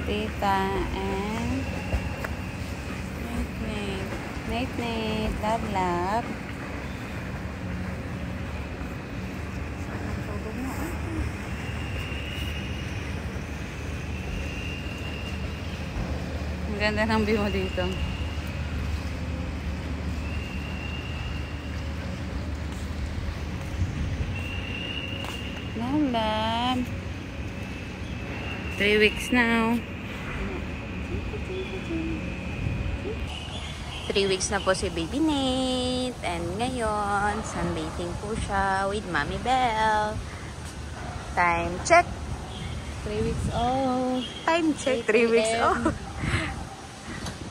Tita, and Nate. Love. Ang ganda ng view mo dito. Love. 3 weeks now. 3 weeks na po si Baby Nate. And ngayon, sunbathing po siya with Mommy Belle. Time check. 3 weeks old. Time check. 3 weeks old.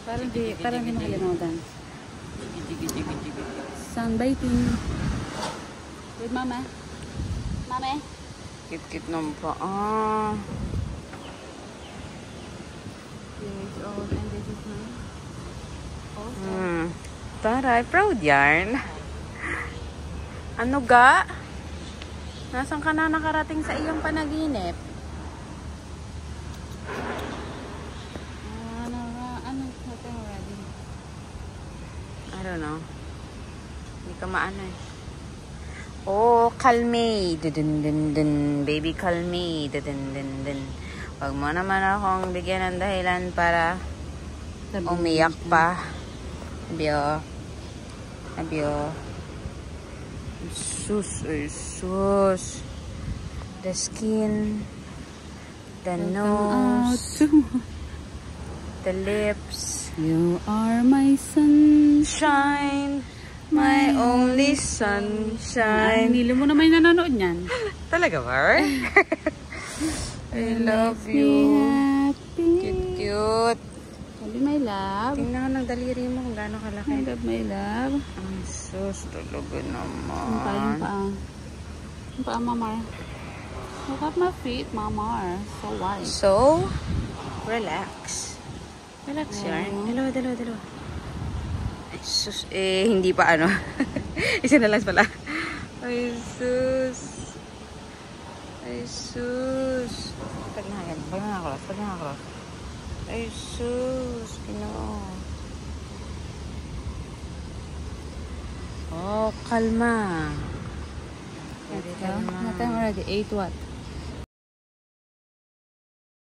Parang di makalimutan. Sunbathing. With Mama. Mama. Kit-kit naman pa. 3 weeks old. And this is my Taray, proud yarn. Ano ga? Nasaan ka na nakarating sa iyong panaginip? Ano natin already? I don't know. Hindi ka maano eh. Oh, kalme. Dun. Baby kalme. Dun. Huwag mo naman akong bigyan ng dahilan para umiyak pa. Abyo. Sus. The skin. The nose. The lips. You are my sunshine. My only sunshine. Nilo mo naman yung nanonood niyan. Talaga ba? I love you. Cute. Sabi my love. Tingnan ko ng daliri mo kung gaano kalaki. I love my love. Ang sus, talaga naman. Yung paa, Mamar. Look at my feet, Mamar. So white. So, relax. Relax yarn. Dalawa. Ay, sus. Hindi pa ano. Isa na lang pala. Ay, sus. Pag nakakross. Ay, sus. Oh, kalma. What time already? 8 what?